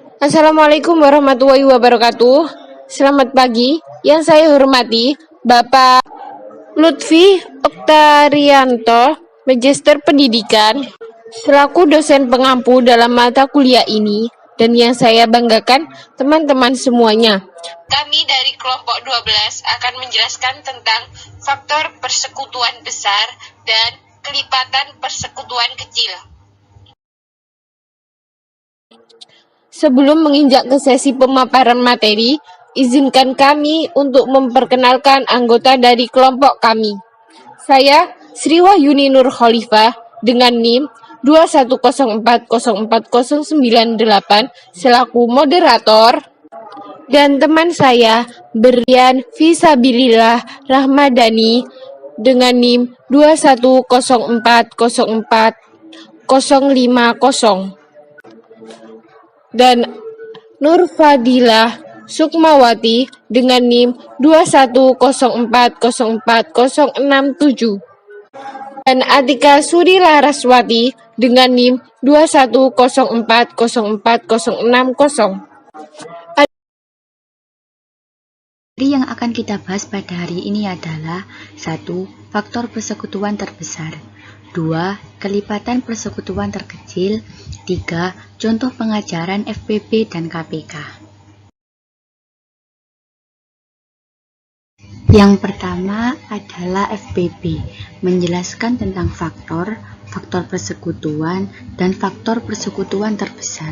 Assalamualaikum warahmatullahi wabarakatuh. Selamat pagi. Yang saya hormati Bapak Lutfi Oktarianto, Magister Pendidikan, selaku dosen pengampu dalam mata kuliah ini, dan yang saya banggakan teman-teman semuanya. Kami dari kelompok 12 akan menjelaskan tentang faktor persekutuan besar dan kelipatan persekutuan kecil. Sebelum menginjak ke sesi pemaparan materi, izinkan kami untuk memperkenalkan anggota dari kelompok kami. Saya Sri Wahyuni Nur Khalifah dengan NIM 210404098 selaku moderator, dan teman saya Berlian Fisabilillah Rahmadani dengan NIM 210404050 dan Nur Fadilah Sukmawati dengan NIM 210404067 dan Atika Suri Laraswati dengan NIM 210404060. Materi yang akan kita bahas pada hari ini adalah 1. Faktor persekutuan terbesar, 2. Kelipatan persekutuan terkecil, 3. Contoh pengajaran FPB dan KPK. Yang pertama adalah FPB, menjelaskan tentang faktor persekutuan, dan faktor persekutuan terbesar.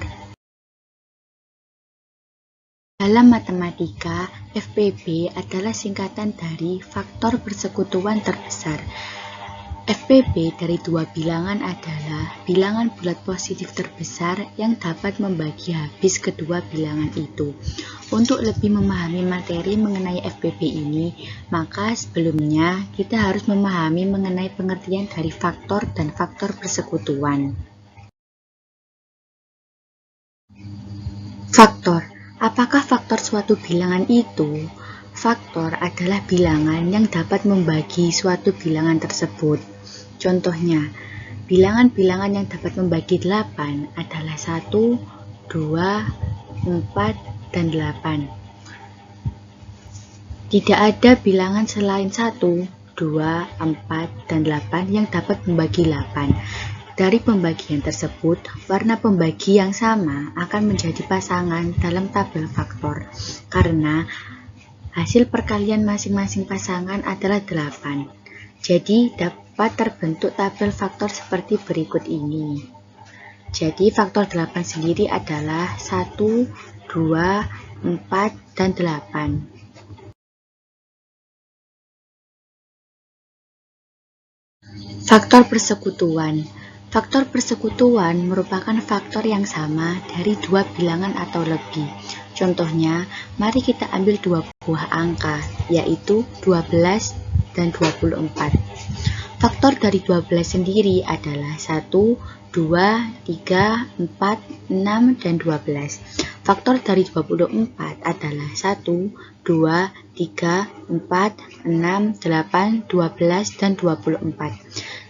Dalam matematika, FPB adalah singkatan dari faktor persekutuan terbesar. FPB dari dua bilangan adalah bilangan bulat positif terbesar yang dapat membagi habis kedua bilangan itu. Untuk lebih memahami materi mengenai FPB ini, maka sebelumnya kita harus memahami mengenai pengertian dari faktor dan faktor persekutuan. Faktor. Apakah faktor suatu bilangan itu? Faktor adalah bilangan yang dapat membagi suatu bilangan tersebut. Contohnya, bilangan-bilangan yang dapat membagi 8 adalah 1, 2, 4, dan 8. Tidak ada bilangan selain 1, 2, 4, dan 8 yang dapat membagi 8. Dari pembagian tersebut, warna pembagi yang sama akan menjadi pasangan dalam tabel faktor, karena hasil perkalian masing-masing pasangan adalah 8. Jadi, dapat terbentuk tabel faktor seperti berikut ini. Jadi, faktor 8 sendiri adalah 1, 2, 4, dan 8. Faktor persekutuan. Faktor persekutuan merupakan faktor yang sama dari dua bilangan atau lebih. Contohnya, mari kita ambil dua buah angka, yaitu 12 dan 24. Faktor dari 12 sendiri adalah 1, 2, 3, 4, 6, dan 12. Faktor dari 24 adalah 1, 2, 3, 4, 6, 8, 12, dan 24.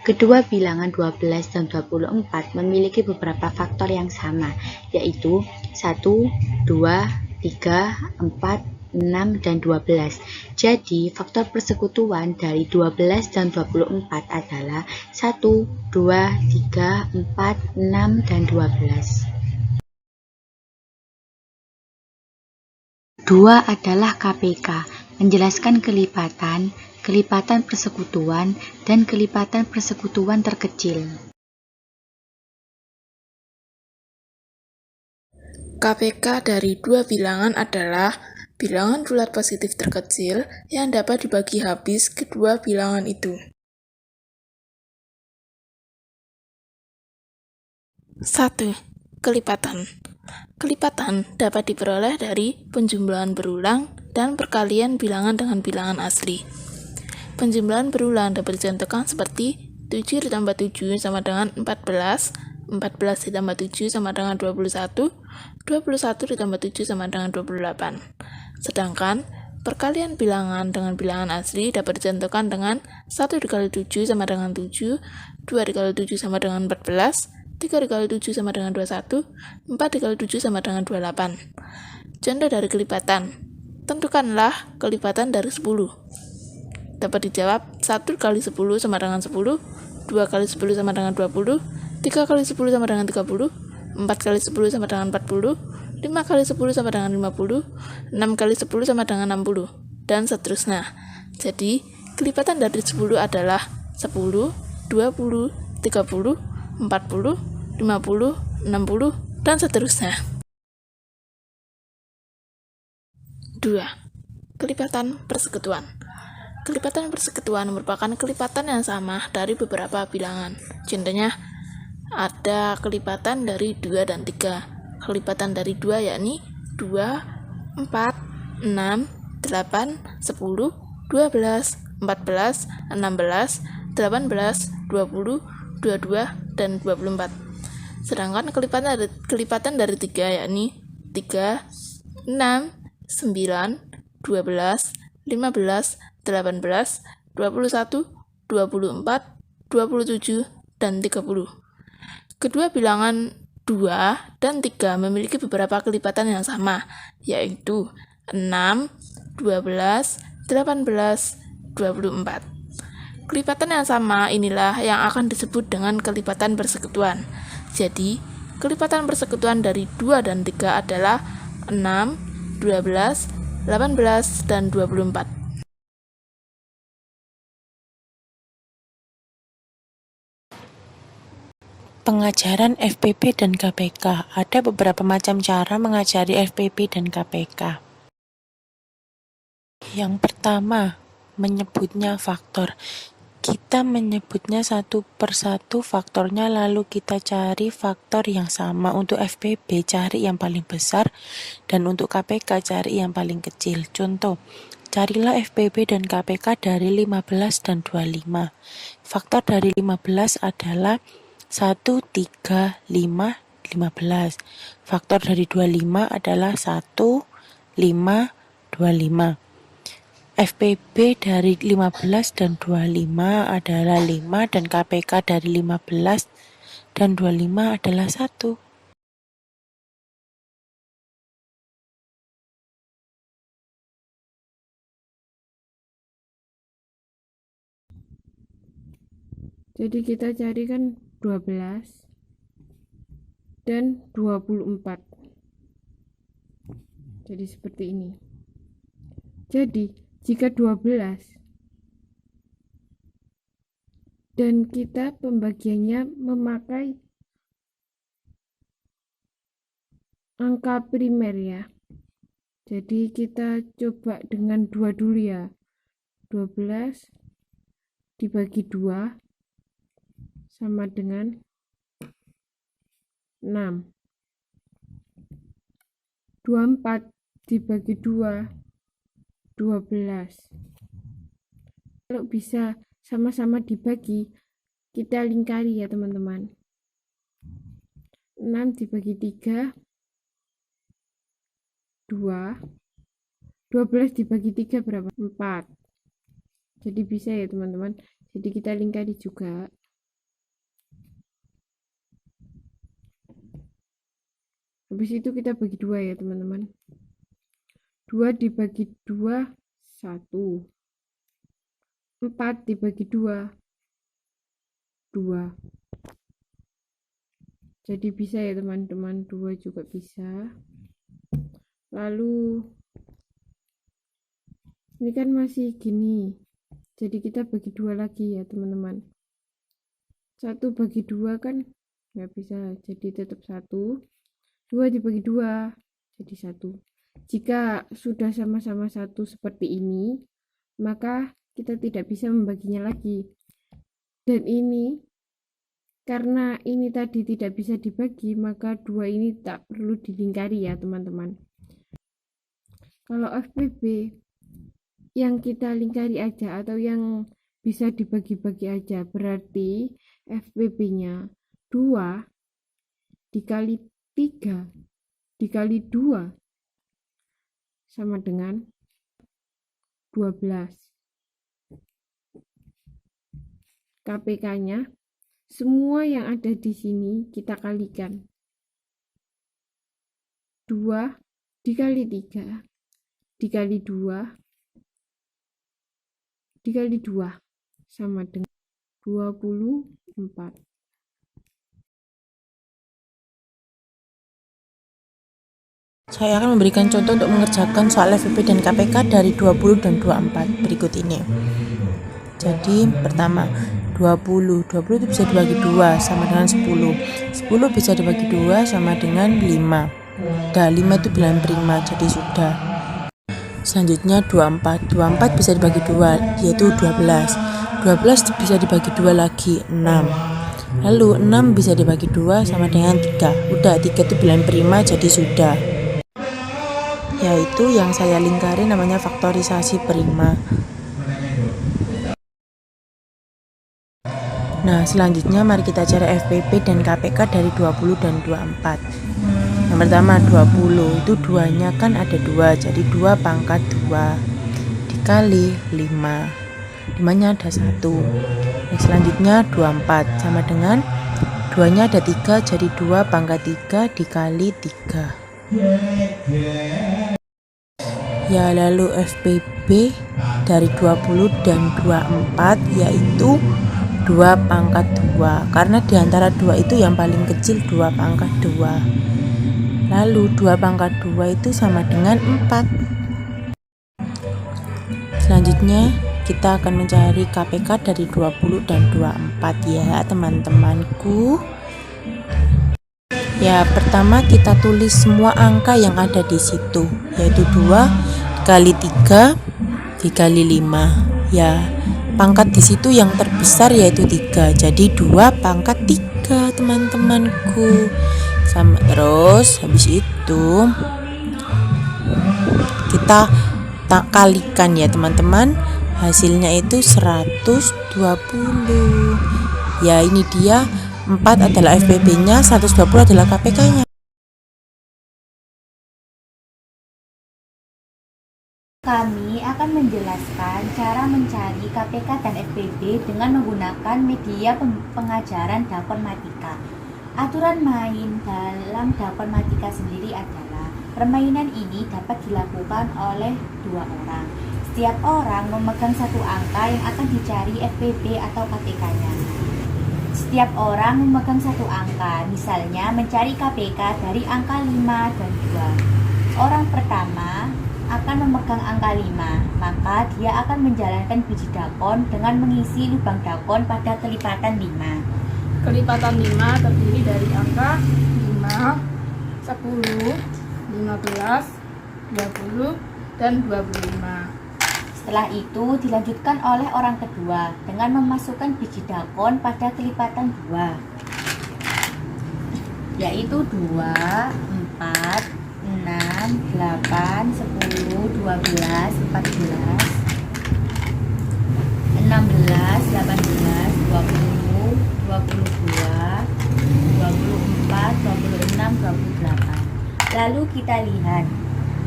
Kedua bilangan 12 dan 24 memiliki beberapa faktor yang sama, yaitu 1, 2, 3, 4, 6, dan 12. Jadi, faktor persekutuan dari 12 dan 24 adalah 1, 2, 3, 4, 6, dan 12. 2 adalah KPK, menjelaskan kelipatan persekutuan, dan kelipatan persekutuan terkecil. KPK dari dua bilangan adalah bilangan bulat positif terkecil yang dapat dibagi habis kedua bilangan itu. 1. Kelipatan. Kelipatan dapat diperoleh dari penjumlahan berulang dan perkalian bilangan dengan bilangan asli. Penjumlahan berulang dapat dicontohkan seperti 7 ditambah 7 sama dengan 14, 14 ditambah 7 sama dengan 21, 21 ditambah 7 sama dengan 28. Sedangkan perkalian bilangan dengan bilangan asli dapat dicontohkan dengan 1 dikali 7 sama dengan 7, 2 dikali 7 sama dengan 14, 3 dikali 7 sama dengan 21, 4 dikali 7 sama dengan 28. Contoh dari kelipatan. Tentukanlah kelipatan dari 10. Dapat dijawab 1 kali 10 sama dengan 10, 2 kali 10 sama dengan 20, 3 kali 10 sama dengan 30, 4 kali 10 sama dengan 40, 5 kali 10 sama dengan 50, 6 kali 10 sama dengan 60, dan seterusnya. Jadi, kelipatan dari 10 adalah 10, 20, 30, 40, 50, 60, dan seterusnya. 2. Kelipatan persekutuan. Kelipatan persekutuan merupakan kelipatan yang sama dari beberapa bilangan. Contohnya, ada kelipatan dari 2 dan 3. Kelipatan dari 2 yakni 2, 4, 6, 8, 10, 12, 14, 16, 18, 20, 22, dan 24. Sedangkan kelipatan dari 3 yakni 3, 6, 9, 12, 15, 18, 21, 24, 27, dan 30. Kedua bilangan 2 dan 3 memiliki beberapa kelipatan yang sama, yaitu 6, 12, 18, 24. Kelipatan yang sama inilah yang akan disebut dengan kelipatan persekutuan. Jadi, kelipatan persekutuan dari 2 dan 3 adalah 6, 12, 18, dan 24. Pengajaran FPP dan KPK. Ada beberapa macam cara mengajari FPP dan KPK. Yang pertama, menyebutnya faktor. Kita menyebutnya satu persatu faktornya, lalu kita cari faktor yang sama. Untuk FPP cari yang paling besar, dan untuk KPK cari yang paling kecil. Contoh, carilah FPP dan KPK dari 15 dan 25. Faktor dari 15 adalah 1, 3, 5, 15. Faktor dari 25 adalah 1, 5, 25. FPP dari 15 dan 25 adalah 5, dan KPK dari 15 dan 25 adalah 1. Jadi kita cari kan 12 dan 24. Jadi seperti ini. Jadi jika 12 dan kita pembagiannya memakai angka primer ya. Jadi kita coba dengan 2 dulu ya. 12 dibagi 2 sama dengan 6. 24 dibagi 2, 12. Kalau bisa sama-sama dibagi, kita lingkari ya teman-teman. 6 dibagi 3, 2. 12 dibagi 3 berapa? 4. Jadi bisa ya teman-teman. Jadi kita lingkari juga. Habis itu kita bagi 2 ya teman-teman. 2 dibagi 2, 1. 4 dibagi 2, 2. Jadi bisa ya teman-teman, 2 juga bisa. Lalu ini kan masih gini, jadi kita bagi 2 lagi ya teman-teman. 1 bagi 2 kan nggak bisa, jadi tetap 1. 2 dibagi 2 jadi 1. Jika sudah sama-sama 1 seperti ini, maka kita tidak bisa membaginya lagi. Dan ini, karena ini tadi tidak bisa dibagi, maka 2 ini tak perlu dilingkari ya teman-teman. Kalau FPP yang kita lingkari aja atau yang bisa dibagi-bagi aja, berarti FPP-nya 2 dikali 3 dikali 2 sama dengan 12. KPK-nya Semua yang ada di sini kita kalikan. 2 dikali 3 dikali 2 dikali 2 sama dengan 24. Saya akan memberikan contoh untuk mengerjakan soal FPP dan KPK dari 20 dan 24 berikut ini. Jadi pertama 20 itu bisa dibagi 2 sama dengan 10 bisa dibagi 2 sama dengan 5. 5 itu bilangan prima, jadi sudah. Selanjutnya 24 bisa dibagi 2 yaitu 12 bisa dibagi 2 lagi 6. Lalu 6 bisa dibagi 2 sama dengan 3. Udah, 3 itu bilangan prima, jadi sudah. Yaitu yang saya lingkari namanya faktorisasi prima. Nah, selanjutnya mari kita cari FPP dan KPK dari 20 dan 24. Yang pertama 20 itu 2-nya kan ada 2, jadi 2 pangkat 2 dikali 5. 5-nya ada 1. Yang selanjutnya 24 sama dengan 2-nya ada 3, jadi 2 pangkat 3 dikali 3. Ya, lalu FPP dari 20 dan 24 yaitu 2 pangkat 2, karena diantara 2 itu yang paling kecil 2 pangkat 2. Lalu 2 pangkat 2 itu sama dengan 4. Selanjutnya kita akan mencari KPK dari 20 dan 24 ya teman-temanku. Ya, pertama kita tulis semua angka yang ada di situ, yaitu 2 dikali 3 dikali 5. Ya, pangkat di situ yang terbesar yaitu 3. Jadi 2 pangkat 3, teman-temanku. Sama terus habis itu kita kalikan ya, teman-teman. Hasilnya itu 120. Ya, ini dia. 4 adalah FPP-nya, 120 adalah KPK-nya. Kami akan menjelaskan cara mencari KPK dan FPP dengan menggunakan media pengajaran Dakonmatika. Aturan main dalam Dakonmatika sendiri adalah permainan ini dapat dilakukan oleh 2 orang. Setiap orang memegang satu angka yang akan dicari FPP atau KPK-nya. Setiap orang memegang satu angka, misalnya mencari KPK dari angka 5 dan 2. Orang pertama akan memegang angka 5, maka dia akan menjalankan biji dakon dengan mengisi lubang dakon pada kelipatan 5. Kelipatan 5 terdiri dari angka 5, 10, 15, 20, dan 25. Setelah itu dilanjutkan oleh orang kedua dengan memasukkan biji dakon pada kelipatan 2, yaitu 2, 4, 6, 8, 10, 12, 14, 16, 18, 20, 22, 24, 26, 28. Lalu kita lihat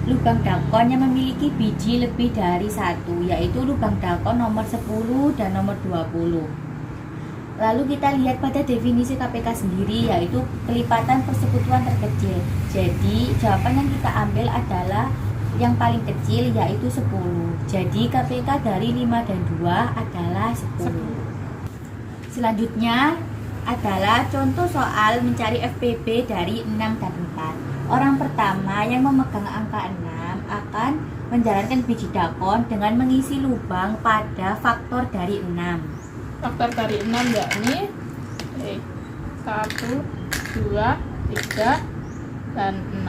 lubang dakon yang memiliki biji lebih dari 1, yaitu lubang dakon nomor 10 dan nomor 20. Lalu kita lihat pada definisi KPK sendiri, yaitu kelipatan persekutuan terkecil. Jadi jawaban yang kita ambil adalah yang paling kecil, yaitu 10. Jadi KPK dari 5 dan 2 adalah 10. Selanjutnya adalah contoh soal mencari FPP dari 6 dan 4. Orang pertama yang memegang angka 6 akan menjalankan biji dakon dengan mengisi lubang pada faktor dari 6. Faktor dari 6 yakni 1, 2, 3, dan 6.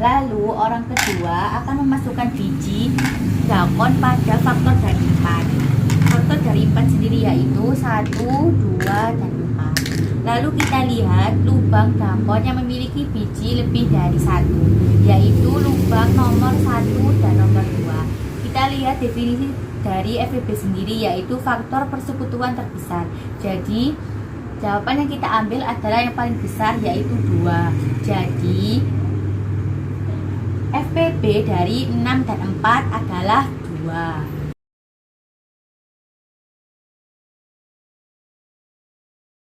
Lalu orang kedua akan memasukkan biji dakon pada faktor dari 4. Faktor dari 4 sendiri yaitu 1, 2, dan 4. Lalu kita lihat lubang dakon yang memiliki biji lebih dari 1, yaitu lubang nomor 1 dan nomor 2. Kita lihat definisi dari FPP sendiri, yaitu faktor persekutuan terbesar. Jadi jawaban yang kita ambil adalah yang paling besar, yaitu 2. Jadi FPP dari 6 dan 4 adalah 2.